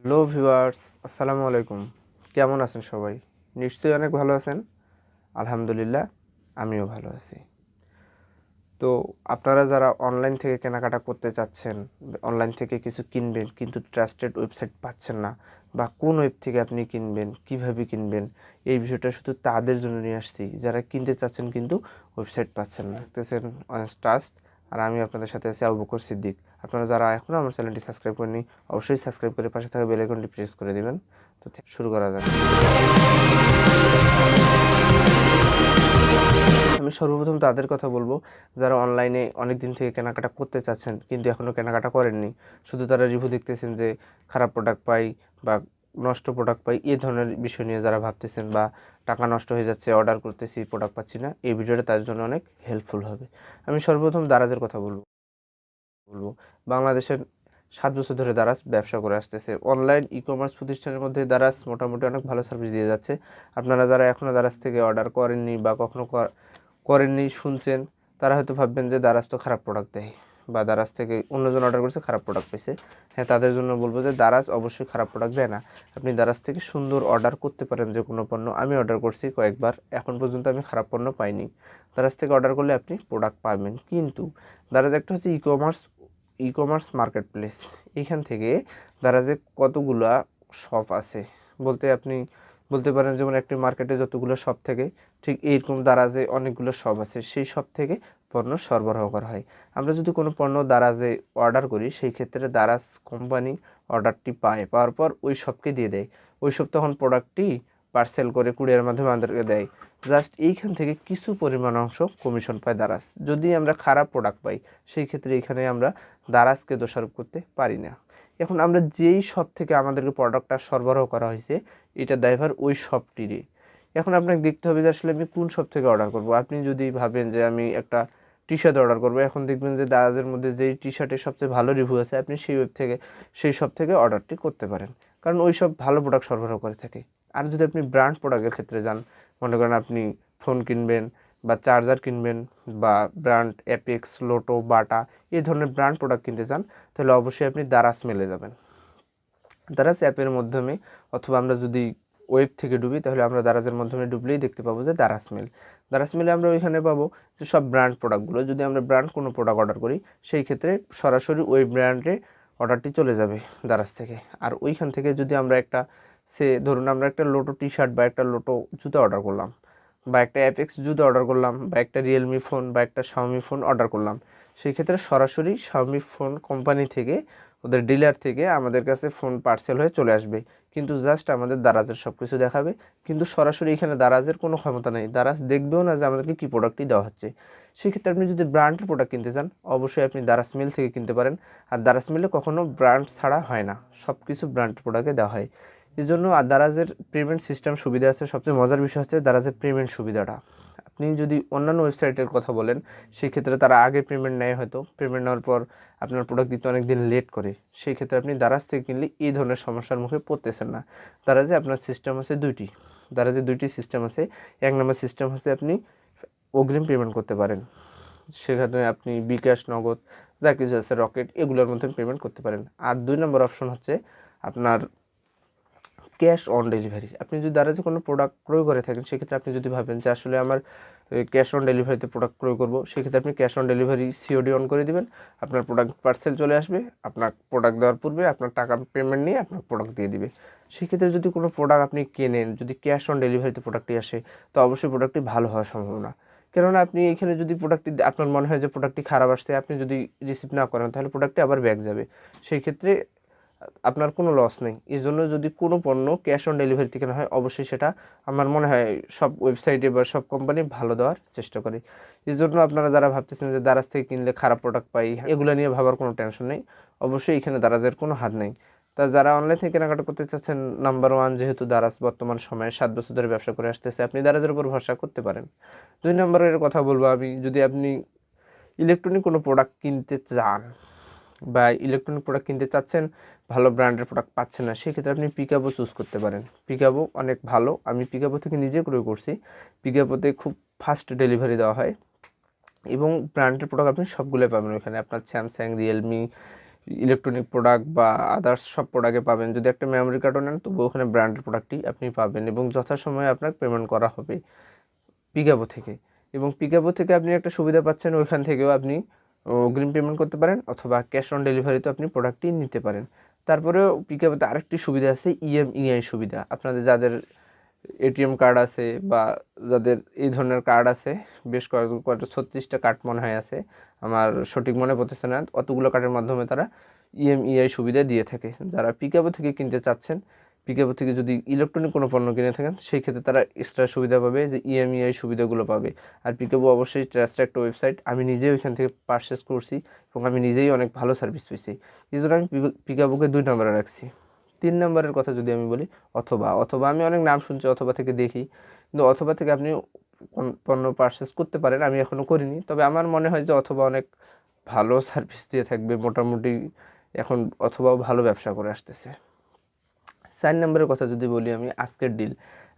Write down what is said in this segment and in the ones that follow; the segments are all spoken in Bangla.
হ্যালো ভিউয়ার্স, আসসালামু আলাইকুম। কেমন আছেন সবাই? নিশ্চয়ই অনেক ভালো আছেন। আলহামদুলিল্লাহ, আমিও ভালো আছি। তো আপনারা যারা অনলাইন থেকে কেনাকাটা করতে চাচ্ছেন, অনলাইন থেকে কিছু কিনবেন কিন্তু ট্রাস্টেড ওয়েবসাইট পাচ্ছেন না, বা কোন ওয়েব থেকে আপনি কিনবেন, কিভাবে কিনবেন, এই বিষয়টা শুধু তাদের জন্য নিয়ে আসছি যারা কিনতে চাচ্ছেন কিন্তু ওয়েবসাইট পাচ্ছেন না। দেখতেছেন অনেস্ট ট্রাস্ট, আর আমি আপনাদের সাথে আছি আবু বকর সিদ্দিক। আপনারা যারা এখনও আমার চ্যানেলটি সাবস্ক্রাইব করেননি, অবশ্যই সাবস্ক্রাইব করে পাশে থাকা বেল আইকনটি প্রেস করে দিবেন। তো শুরু করা যাক। আমি সর্বপ্রথম তাদের কথা বলবো যারা অনলাইনে অনেক দিন থেকে কেনাকাটা করতে চাচ্ছেন কিন্তু এখনও কেনাকাটা করেননি। শুধু তারা রিভিউ দেখতেছেন যে খারাপ প্রোডাক্ট পাই বা নষ্ট প্রোডাক্ট পাই, এই ধরনের বিষয় নিয়ে যারা ভাবতেছেন, বা টাকা নষ্ট হয়ে যাচ্ছে, অর্ডার করতেছি প্রোডাক্ট পাচ্ছি না, এই ভিডিওটা তাদের জন্য অনেক হেল্পফুল হবে। আমি সর্বপ্রথম দারাজের কথা বলবো। বাংলাদেশের 7 বছর ধরে দারাজ ব্যবসা করে আসতেছে। অনলাইন ই কমার্স প্রতিষ্ঠানের মধ্যে দারাজ মোটামুটি অনেক ভালো সার্ভিস দিয়ে যাচ্ছে। আপনারা যারা এখনও দারাজ থেকে অর্ডার করেননি বা কখনো করেননি, শুনছেন, তারা হয়তো ভাববেন যে দারাজ তো খারাপ প্রোডাক্ট দেয়, বা দারাজ থেকে অন্যজন অর্ডার করছে খারাপ প্রোডাক্ট পেয়েছে। হ্যাঁ, তাদের জন্য বলবো যে দারাজ অবশ্যই খারাপ প্রোডাক্ট দেয় না। আপনি দারাজ থেকে সুন্দর অর্ডার করতে পারেন যে কোনো পণ্য। আমি অর্ডার করছি কয়েকবার, এখন পর্যন্ত আমি খারাপ পণ্য পাইনি। দারাজ থেকে অর্ডার করলে আপনি প্রোডাক্ট পাবেন। কিন্তু দারাজ একটা হচ্ছে ই কমার্স মার্কেট প্লেস। এইখান থেকে দারাজে কতগুলা শপ আছে বলতে আপনি বলতে পারেন, যেমন একটি মার্কেটে যতগুলো শপ থেকে, ঠিক এইরকম দারাজে অনেকগুলো শপ আছে। সেই শপ থেকে পণ্য সরবরাহ করা হয়। আমরা যদি কোনো পণ্য দারাজে অর্ডার করি, সেই ক্ষেত্রে দারাজ কোম্পানি অর্ডারটি পাওয়ার পর ওই শপকে দিয়ে দেয়। ওই শপ তখন প্রোডাক্টটি পার্সেল করে কুরিয়ারের মাধ্যমে আমাদেরকে দেয়। জাস্ট এইখান থেকে কিছু পরিমাণ অংশ কমিশন পায় দারাজ। যদি আমরা খারাপ প্রোডাক্ট পাই, সেই ক্ষেত্রে এখানে আমরা দারাজকে দোষারোপ করতে পারি না। এখন আমরা যেই শপ থেকে আমাদেরকে প্রোডাক্টটা সরবরাহ করা হয়েছে, এটা দায়ভার ওই শপটিরই। এখন আপনাকে দেখতে হবে যে আসলে আমি কোন শপ থেকে অর্ডার করব। আপনি যদি ভাবেন যে আমি একটা টি শার্ট অর্ডার করবো, এখন দেখবেন যে দারাজের মধ্যে যেই টি শার্টের সবচেয়ে ভালো রিভিউ আছে, আপনি সেই শপ থেকে অর্ডারটি করতে পারেন, কারণ ওই সব ভালো প্রোডাক্ট সরবরাহ করে থাকে। আর যদি আপনি ব্র্যান্ড প্রোডাক্টের ক্ষেত্রে যান, মনে করেন আপনি ফোন কিনবেন বা চার্জার কিনবেন, বা ব্র্যান্ড অ্যাপেক্স, লোটো, বাটা, এই ধরনের ব্র্যান্ড প্রোডাক্ট কিনতে চান, তাহলে অবশ্যই আপনি দারাজ মেলে যাবেন। দারাজ অ্যাপের মাধ্যমে, অথবা আমরা যদি ওয়েব থেকে ডুবি, তাহলে আমরা দারাজের মাধ্যমে ডুবলেই দেখতে পাবো যে দারাজ মেলে আমরা ওইখানে পাবো যে সব ব্র্যান্ড প্রোডাক্টগুলো। যদি আমরা ব্র্যান্ড কোনো প্রোডাক্ট অর্ডার করি, সেই ক্ষেত্রে সরাসরি ওই ব্র্যান্ডে অর্ডারটি চলে যাবে দারাজ থেকে। আর ওইখান থেকে যদি আমরা ধরুন আমরা একটা লোটো টি শার্ট বা একটা লোটো জুতো অর্ডার করলাম, বা একটা অ্যাপেক্স জুতো অর্ডার করলাম, বা একটা রিয়েলমি ফোন বা একটা শাওমি ফোন অর্ডার করলাম, সেই ক্ষেত্রে সরাসরি শাওমি ফোন কোম্পানি থেকে, ওদের ডিলার থেকে আমাদের কাছে ফোন পার্সেল হয়ে চলে আসবে। কিন্তু জাস্ট আমাদের দারাজের সব কিছু দেখাবে, কিন্তু সরাসরি এখানে দারাজের কোনো ক্ষমতা নেই। দারাজ দেখবেও না যে আমাদেরকে কী প্রোডাক্টটি দেওয়া হচ্ছে। সেক্ষেত্রে আপনি যদি ব্র্যান্ডের প্রোডাক্ট কিনতে চান, অবশ্যই আপনি দারাজ মিল থেকে কিনতে পারেন। আর দারাজ মিলে কখনো ব্র্যান্ড ছাড়া হয় না, সব কিছু ব্র্যান্ডের প্রোডাক্টে দেওয়া হয়। এই জন্য আর দারাজের পেমেন্ট সিস্টেম সুবিধা আছে। সবচেয়ে মজার বিষয় হচ্ছে দারাজের পেমেন্ট সুবিধাটা। আপনি যদি অন্যান্য ওয়েবসাইটের কথা বলেন, সেই ক্ষেত্রে তারা আগে পেমেন্ট নেয়, হয়তো পেমেন্ট নেওয়ার পর আপনার প্রোডাক্ট দিতে অনেক দিন লেট করে। সেই ক্ষেত্রে আপনি দারাজ থেকে কিনলে এই ধরনের সমস্যার মুখে পড়তেছেন না। দারাজে আপনার সিস্টেম আছে দুইটি। দারাজে দুইটি সিস্টেম আছে। এক নম্বর সিস্টেম হচ্ছে আপনি অগ্রিম পেমেন্ট করতে পারেন। সেখানে আপনি বিকাশ, নগদ, যা কিছু আছে, রকেট, এগুলোর মধ্যে পেমেন্ট করতে পারেন। আর 2 নম্বর অপশন হচ্ছে আপনার ক্যাশ অন ডেলিভারি। আপনি যদি দারাজে কোনো প্রোডাক্ট ক্রয় করে থাকেন, সেক্ষেত্রে আপনি যদি ভাবেন যে আসলে আমার ক্যাশ অন ডেলিভারিতে প্রোডাক্ট ক্রয় করবো, সেক্ষেত্রে আপনি cash on delivery COD on করে দিবেন। আপনার প্রোডাক্ট পার্সেল চলে আসবে, আপনার প্রোডাক্ট দেওয়ার পূর্বে আপনার টাকা পেমেন্ট নিয়ে আপনার প্রোডাক্ট দিয়ে দিবে। সেক্ষেত্রে যদি কোনো প্রোডাক্ট আপনি কেনেন, যদি ক্যাশ অন ডেলিভারিতে প্রোডাক্টটি আসে, তো অবশ্যই প্রোডাক্টটি ভালো হওয়ার সম্ভাবনা। কেননা আপনি এখানে যদি প্রোডাক্টটি আপনার মনে হয় যে প্রোডাক্টটি খারাপ আসছে, আপনি যদি রিসিভ না করেন, তাহলে প্রোডাক্টটি আবার ব্যাক যাবে। সেই ক্ষেত্রে আপনার কোনো লস নেই। এই জন্য যদি কোনো পণ্য ক্যাশ অন ডেলিভারিতে কেনা হয়, অবশ্যই সেটা আমার মনে হয় সব ওয়েবসাইটে বা সব কোম্পানি ভালো দেওয়ার চেষ্টা করে। এই জন্য আপনারা যারা ভাবতেছেন যে দারাজ থেকে কিনলে খারাপ প্রোডাক্ট পাই, এগুলো নিয়ে ভাবার কোনো টেনশন নেই। অবশ্যই এখানে দারাজের কোনো হাত নেই। তা যারা অনলাইন থেকে কেনাকাটা করতে চাচ্ছেন, নাম্বার 1 যেহেতু দারাজ বর্তমান সময়ে 7 বছর ধরে ব্যবসা করে আসতেছে, আপনি দারাজের উপর ভরসা করতে পারেন। 2 নম্বরের কথা বলবো আমি, যদি আপনি ইলেকট্রনিক কোনো প্রোডাক্ট কিনতে চান, বা ইলেকট্রনিক প্রোডাক্ট কিনতে চাচ্ছেন, ভালো ব্র্যান্ডের প্রোডাক্ট পাচ্ছেন না, সেক্ষেত্রে আপনি পিকাবো চুজ করতে পারেন। পিকাবো অনেক ভালো, আমি পিকাবো থেকে নিজে ক্রয় করছি। পিকাবোতে খুব ফাস্ট ডেলিভারি দেওয়া হয়, এবং ব্র্যান্ডের প্রোডাক্ট আপনি সবগুলোই পাবেন ওখানে। আপনার স্যামসাং, রিয়েলমি, ইলেকট্রনিক প্রোডাক্ট বা আদার্স সব প্রোডাক্টে পাবেন। যদি একটা মেমোরি কার্ডও নেন তবুও ওখানে ব্র্যান্ডেড প্রোডাক্টই আপনি পাবেন এবং যথাসময়ে আপনার পেমেন্ট করা হবে পিকাবো থেকে। এবং পিকাবো থেকে আপনি একটা সুবিধা পাচ্ছেন, ওইখান থেকেও আপনি অগ্রিম পেমেন্ট করতে পারেন অথবা ক্যাশ অন ডেলিভারিতে আপনি প্রোডাক্টটি নিতে পারেন। তারপরেও পিকাবোতে আরেকটি সুবিধা আছে, ইএমইআই সুবিধা। আপনাদের যাদের এটিএম কার্ড আছে বা যাদের এই ধরনের কার্ড আছে, বেশ কয়েকটা 36টা কার্ড মনে হয় আছে, আমার সঠিক মনে পড়তেছে না, অতগুলো কার্ডের মাধ্যমে তারা ইএমইআই সুবিধা দিয়ে থাকে। যারা পিকাবো থেকে কিনতে চাচ্ছেন, পিকাবো থেকে যদি ইলেকট্রনিক কোনো পণ্য কিনে থাকেন সেই ক্ষেত্রে তারা এক্সট্রা সুবিধা পাবে, যে ইএমইআই সুবিধাগুলো পাবে। আর পিকাবো অবশ্যই ট্রাস্টেড একটা ওয়েবসাইট, আমি নিজেই ওইখান থেকে পারচেস করছি এবং আমি নিজেই অনেক ভালো সার্ভিস পেয়েছি। এই জন্য আমি পিকাবোকে 2 নম্বরে রাখছি। 3 নম্বরের কথা যদি আমি বলি, অথবা আমি অনেক নাম শুনছি অথবা থেকে দেখি, কিন্তু অথবা থেকে আপনি পণ্য পারচেস করতে পারেন, আমি এখনও করিনি, তবে আমার মনে হয় যে অথবা অনেক ভালো সার্ভিস দিয়ে থাকবে মোটামুটি। এখন অথবাও ভালো ব্যবসা করে আসতেছে। 4 নম্বরের কথা যদি বলি, আমি আজকের ডিল,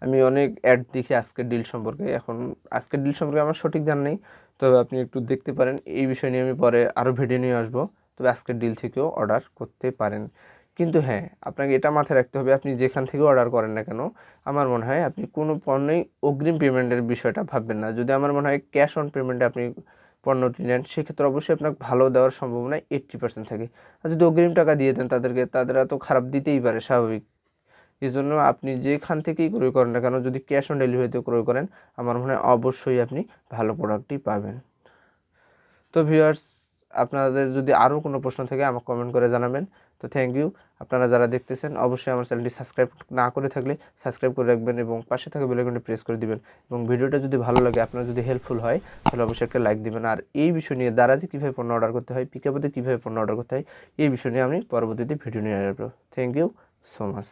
আমি অনেক অ্যাড দেখি আজকের ডিল সম্পর্কে। এখন আজকের ডিল সম্পর্কে আমার সঠিক জানা নেই, তবে আপনি একটু দেখতে পারেন। এই বিষয় নিয়ে আমি পরে আরও ভিডিও নিয়ে আসবো, তবে আজকের ডিল থেকেও অর্ডার করতে পারেন। কিন্তু হ্যাঁ, আপনাকে এটা মাথায় রাখতে হবে, আপনি যেখান থেকে অর্ডার করেন না কেন, আমার মনে হয় আপনি কোনো পণ্যেই অগ্রিম পেমেন্টের বিষয়টা ভাববেন না। যদি আমার মনে হয় ক্যাশ অন পেমেন্টে আপনি পণ্যটি নেন, সেক্ষেত্রে অবশ্যই আপনাকে ভালো দেওয়ার সম্ভাবনা 80% থাকে। আর যদি অগ্রিম টাকা দিয়ে দেন তাদেরকে, তারা তো খারাপ দিতেই পারে, স্বাভাবিক। এই জন্য আপনি যেখান থেকেই ক্রয় করেন না কেন, যদি ক্যাশ অন ডেলিভারিতে ক্রয় করেন, আমার মনে হয় অবশ্যই আপনি ভালো প্রোডাক্টই পাবেন। তো ভিউয়ার্স, আপনাদের যদি আরও কোনো প্রশ্ন থাকে আমাকে কমেন্ট করে জানাবেন। তো থ্যাংক ইউ। আপনারা যারা দেখতেছেন অবশ্যই আমার চ্যানেলটি সাবস্ক্রাইব না করে থাকলে সাবস্ক্রাইব করে রাখবেন এবং পাশে থাকা বেল আইকনটি প্রেস করে দিবেন। এবং ভিডিওটা যদি ভালো লাগে, আপনার যদি হেল্পফুল হয়, তাহলে অবশ্যই একটা লাইক দিবেন। আর এই বিষয় নিয়ে দারাজে কীভাবে পণ্য অর্ডার করতে হয়, পিকাবোতে কীভাবে পণ্য অর্ডার করতে হয়, এই বিষয় নিয়ে আমি পরবর্তীতে ভিডিও নিয়ে আসবো। Thank you so much.